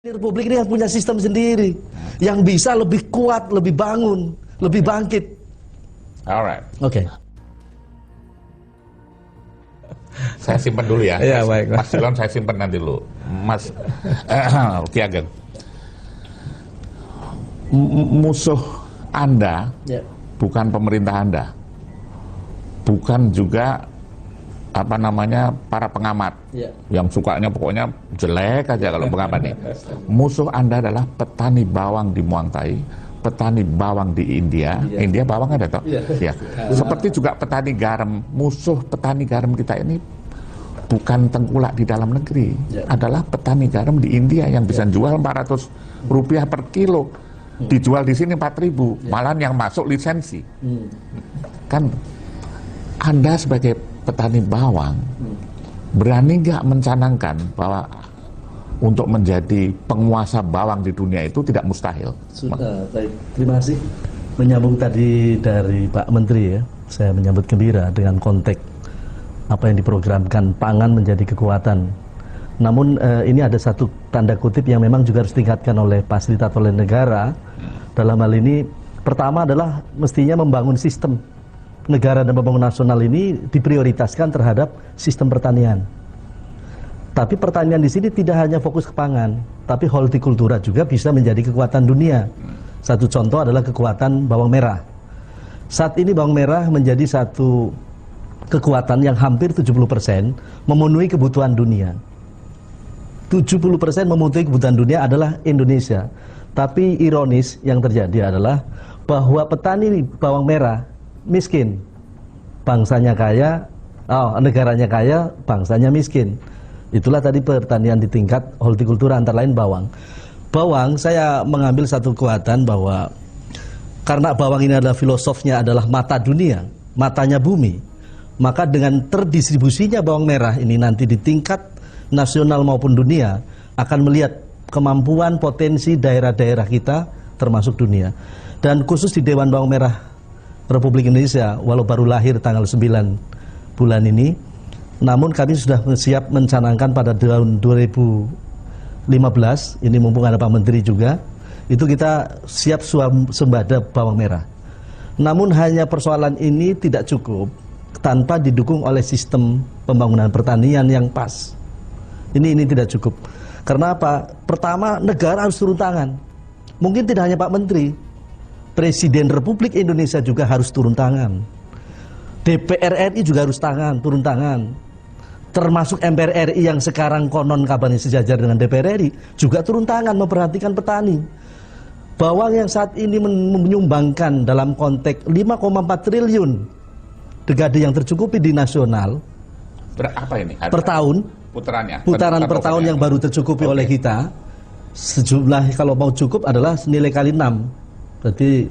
Republik ini punya sistem sendiri yang bisa lebih kuat, lebih bangun, lebih bangkit. Alright. Oke. Saya simpan dulu ya. Iya, baik. Mas Silon saya simpan nanti dulu. Mas Ki Ageng. Musuh Anda bukan pemerintah Anda. Bukan juga para pengamat yang sukanya pokoknya jelek aja kalau pengamat nih. Musuh Anda adalah petani bawang di Muang Thai, petani bawang di India. India bawang ada toh? Ya. Seperti juga petani garam. Musuh petani garam kita ini bukan tengkulak di dalam negeri, adalah petani garam di India yang bisa jual 400 rupiah per kilo, dijual di sini 4.000, malahan yang masuk lisensi. Kan Anda sebagai petani bawang berani nggak mencanangkan bahwa untuk menjadi penguasa bawang di dunia itu tidak mustahil? Sudah, baik. Terima kasih. Menyambung tadi dari Pak Menteri ya, saya menyambut gembira dengan konteks apa yang diprogramkan pangan menjadi kekuatan. Namun ini ada satu tanda kutip yang memang juga harus ditingkatkan oleh fasilitator oleh negara. Dalam hal ini pertama adalah mestinya membangun sistem. Negara dan pembangunan nasional ini diprioritaskan terhadap sistem pertanian. Tapi pertanian di sini tidak hanya fokus ke pangan, tapi hortikultura juga bisa menjadi kekuatan dunia. Satu contoh adalah kekuatan bawang merah. Saat ini bawang merah menjadi satu kekuatan yang hampir 70% memenuhi kebutuhan dunia. 70% memenuhi kebutuhan dunia adalah Indonesia. Tapi ironis yang terjadi adalah bahwa petani bawang merah miskin, bangsanya kaya, negaranya kaya, bangsanya miskin. Itulah tadi pertanian di tingkat hortikultura antara lain bawang. Bawang saya mengambil satu kekuatan bahwa karena bawang ini adalah filosofnya adalah mata dunia, matanya bumi, maka dengan terdistribusinya bawang merah ini nanti di tingkat nasional maupun dunia akan melihat kemampuan potensi daerah-daerah kita termasuk dunia. Dan khusus di Dewan Bawang Merah Republik Indonesia, walau baru lahir tanggal 9 bulan ini, namun kami sudah siap mencanangkan pada tahun 2015, ini mumpung ada Pak Menteri juga, itu kita siap swasembada bawang merah. Namun hanya persoalan ini tidak cukup tanpa didukung oleh sistem pembangunan pertanian yang pas. Ini tidak cukup. Karena apa? Pertama, negara harus turun tangan. Mungkin tidak hanya Pak Menteri, Presiden Republik Indonesia juga harus turun tangan. DPR RI juga harus turun tangan. Termasuk MPR RI yang sekarang konon kabarnya sejajar dengan DPR RI juga turun tangan memperhatikan petani. Bawang yang saat ini menyumbangkan dalam konteks 5,4 triliun dekade yang tercukupi di nasional. Berapa ini? Per tahun. Putaran per tahun yang baru tercukupi oleh kita. Sejumlah kalau mau cukup adalah nilai kali 6. Berarti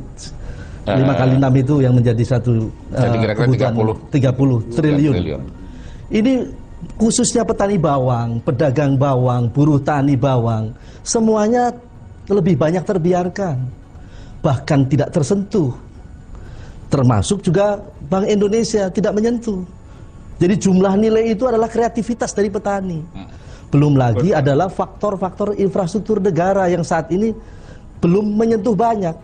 5 kali 6 itu yang menjadi satu kebutuhan 30 triliun. Ini khususnya petani bawang, pedagang bawang, buruh tani bawang, semuanya lebih banyak terbiarkan, bahkan tidak tersentuh. Termasuk juga Bank Indonesia tidak menyentuh. Jadi jumlah nilai itu adalah kreativitas dari petani. Belum lagi adalah faktor-faktor infrastruktur negara yang saat ini belum menyentuh banyak.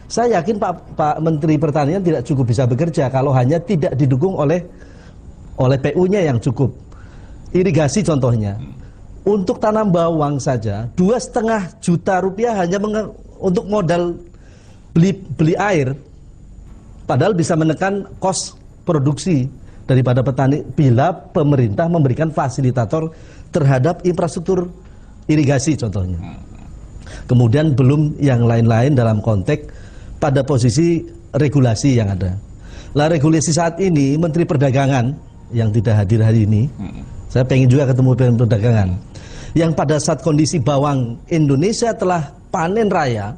Saya yakin Pak Menteri Pertanian tidak cukup bisa bekerja kalau hanya tidak didukung oleh PU-nya yang cukup. Irigasi contohnya. Untuk tanam bawang saja 2,5 juta rupiah hanya untuk modal beli air. Padahal bisa menekan kos produksi daripada petani bila pemerintah memberikan fasilitator terhadap infrastruktur irigasi contohnya. Kemudian belum yang lain-lain dalam konteks pada posisi regulasi yang ada. Lah regulasi saat ini Menteri Perdagangan yang tidak hadir hari ini, saya pengen juga ketemu dengan perdagangan, yang pada saat kondisi bawang Indonesia telah panen raya,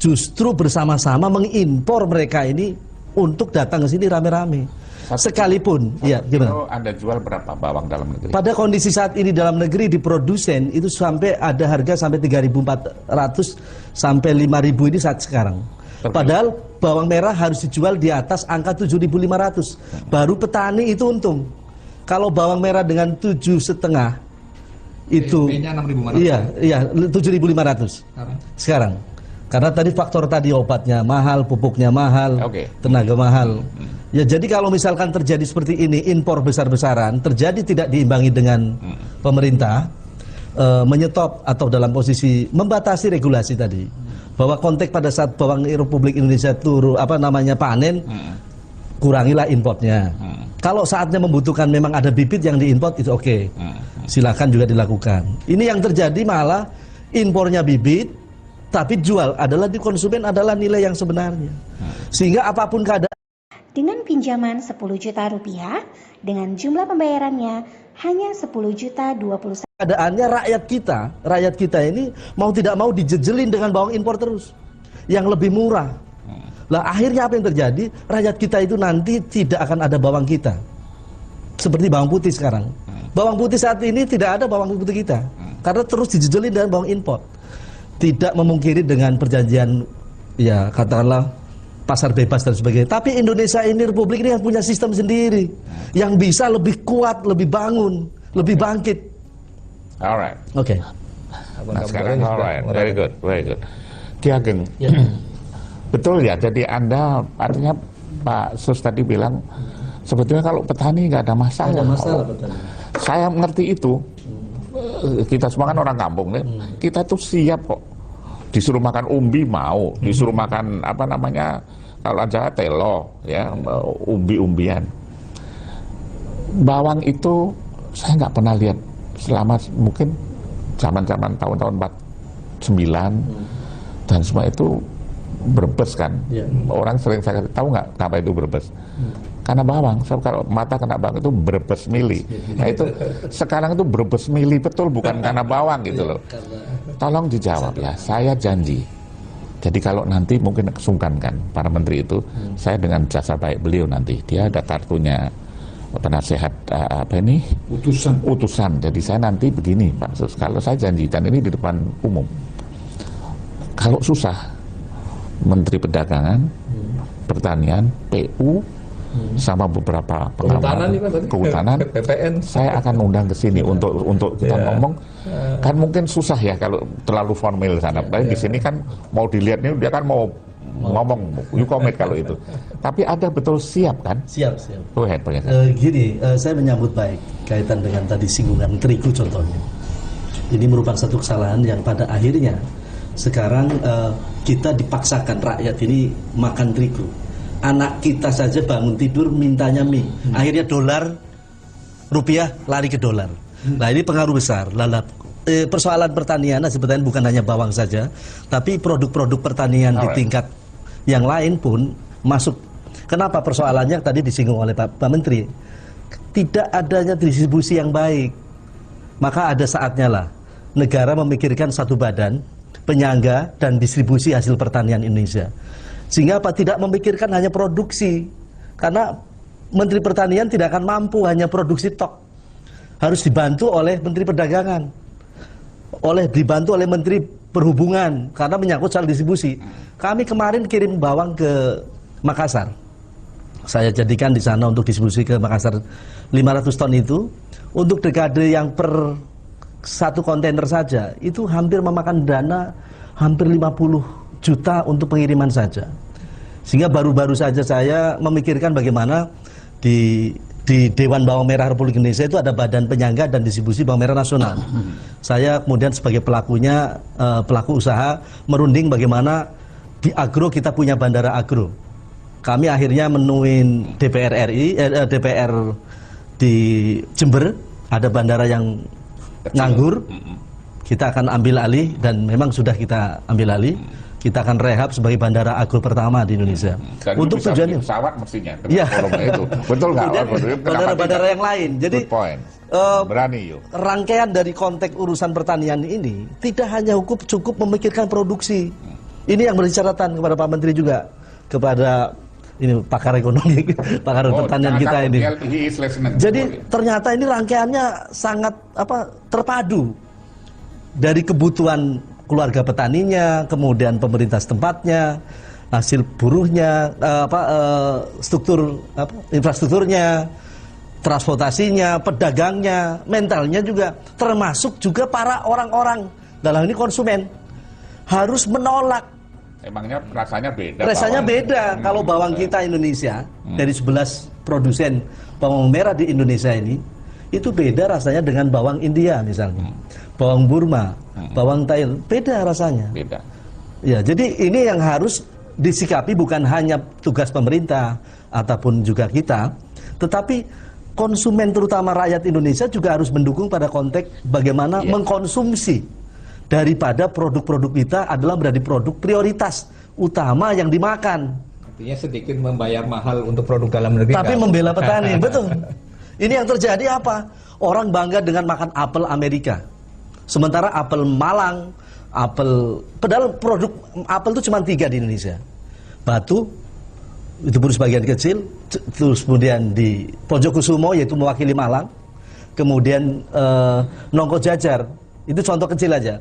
justru bersama-sama mengimpor mereka ini untuk datang ke sini rame-rame. Sekalipun, ya gimana? Anda jual berapa bawang dalam negeri? Pada kondisi saat ini dalam negeri di produsen itu sampai ada harga sampai 3.400 sampai 5.000 ini saat sekarang. Padahal bawang merah harus dijual di atas angka 7.500. Baru petani itu untung. Kalau bawang merah dengan 7,5 itu PIB-nya 6.500. iya 7.500 sekarang. Karena tadi faktor tadi obatnya mahal, pupuknya mahal, tenaga mahal. Ya jadi kalau misalkan terjadi seperti ini, impor besar-besaran, terjadi tidak diimbangi dengan pemerintah, menyetop atau dalam posisi membatasi regulasi tadi, bahwa konteks pada saat bawang Republik Indonesia turun panen, kurangilah importnya. Kalau saatnya membutuhkan memang ada bibit yang diimport itu oke. Silakan juga dilakukan. Ini yang terjadi malah impornya bibit, tapi jual adalah di konsumen adalah nilai yang sebenarnya. Sehingga apapun keadaan. Dengan pinjaman 10 juta rupiah, dengan jumlah pembayarannya hanya 10.021.000. Keadaannya rakyat kita ini mau tidak mau dijejelin dengan bawang impor terus, yang lebih murah. Lah akhirnya apa yang terjadi? Rakyat kita itu nanti tidak akan ada bawang kita. Seperti bawang putih sekarang. Bawang putih saat ini tidak ada bawang putih kita, karena terus dijejelin dengan bawang impor. Tidak memungkiri dengan perjanjian, ya katakanlah pasar bebas dan sebagainya. Tapi Indonesia ini, Republik ini yang punya sistem sendiri, yang bisa lebih kuat, lebih bangun, lebih bangkit. Alright. Oke. Nah sekarang alright, very good. Ki Ageng, betul ya. Jadi Anda, artinya Pak Sus tadi bilang, sebetulnya kalau petani nggak ada masalah. Saya mengerti itu. Kita semua kan orang kampung nih, kita tuh siap kok. Disuruh makan umbi mau, disuruh makan kalau aja telo, ya umbi-umbian. Bawang itu saya nggak pernah lihat selama mungkin zaman-zaman tahun-tahun 49 dan semua itu Brebes kan. Orang sering saya tahu nggak kenapa itu Brebes? Karena bawang. So, kalau mata kena bawang itu Brebes mili. Nah itu sekarang itu Brebes mili betul, bukan karena bawang gitu loh. Tolong dijawab ya. Saya janji. Jadi kalau nanti mungkin kesungkankan para menteri itu, saya dengan jasa baik beliau nanti, dia ada kartunya penasehat utusan. Jadi saya nanti begini Pak Sus, kalau saya janji, dan ini di depan umum. Kalau susah, Menteri Perdagangan, Pertanian, PU, sama beberapa kehutanan, PPN, saya akan undang ke sini untuk kita ngomong. Kan mungkin susah ya kalau terlalu formal sana. Tapi di sini kan mau dilihat nih, dia kan mau ngomong, you commit kalau itu. Tapi ada betul siap kan? Siap. Go ahead, Gini, saya menyambut baik kaitan dengan tadi singgungan terigu contohnya. Ini merupakan satu kesalahan yang pada akhirnya sekarang kita dipaksakan rakyat ini makan terigu. Anak kita saja bangun tidur mintanya mie. Akhirnya dolar, rupiah lari ke dolar. Nah ini pengaruh besar. Persoalan pertanian sebetulnya bukan hanya bawang saja, tapi produk-produk pertanian di tingkat yang lain pun masuk. Kenapa persoalannya tadi disinggung oleh Pak Menteri? Tidak adanya distribusi yang baik. Maka ada saatnya lah negara memikirkan satu badan penyangga dan distribusi hasil pertanian Indonesia. Sehingga apa? Tidak memikirkan hanya produksi, karena Menteri Pertanian tidak akan mampu hanya produksi tok, harus dibantu oleh Menteri Perdagangan, dibantu oleh Menteri Perhubungan, karena menyangkut soal distribusi. Kami kemarin kirim bawang ke Makassar, saya jadikan di sana untuk distribusi ke Makassar 500 ton itu, untuk dekade yang per satu kontainer saja, itu hampir memakan dana hampir 50 juta untuk pengiriman saja. Sehingga baru-baru saja saya memikirkan bagaimana di Dewan Bawang Merah Republik Indonesia itu ada Badan Penyangga dan Distribusi Bawang Merah Nasional. Saya kemudian sebagai pelakunya, pelaku usaha, merunding bagaimana di agro kita punya bandara agro. Kami akhirnya menuin DPR di Jember, ada bandara yang nganggur, kita akan ambil alih, dan memang sudah kita ambil alih. Kita akan rehab sebagai bandara agro pertama di Indonesia. Dan untuk tujuannya pesawat mestinya. Iya. Itu. Betul nggak? Bandara-bandara yang lain. Jadi berani yuk. Rangkaian dari konteks urusan pertanian ini tidak hanya cukup memikirkan produksi. Ini yang menjadi catatan kepada Pak Menteri juga, kepada ini pakar ekonomi, pakar pertanian kita ini. Jadi ternyata ini rangkaiannya sangat terpadu dari kebutuhan keluarga petaninya, kemudian pemerintah setempatnya, hasil buruhnya, infrastrukturnya, transportasinya, pedagangnya, mentalnya juga, termasuk juga para orang-orang dalam ini konsumen harus menolak. Emangnya rasanya beda? Rasanya bawang? beda kalau bawang kita Indonesia dari 11 produsen bawang merah di Indonesia ini itu beda rasanya dengan bawang India misalnya, bawang Burma, bawang Thailand, beda rasanya. Beda. Ya, jadi ini yang harus disikapi, bukan hanya tugas pemerintah ataupun juga kita, tetapi konsumen terutama rakyat Indonesia juga harus mendukung pada konteks bagaimana mengkonsumsi daripada produk-produk kita adalah berarti produk prioritas utama yang dimakan. Artinya sedikit membayar mahal untuk produk dalam negeri. Tapi membela petani, betul. Ini yang terjadi apa? Orang bangga dengan makan apel Amerika. Sementara apel Malang, padahal produk apel itu cuma 3 di Indonesia. Batu, itu baru sebagian kecil, terus kemudian di Pojokkusumo yaitu mewakili Malang, kemudian Nongko Jajar, itu contoh kecil aja.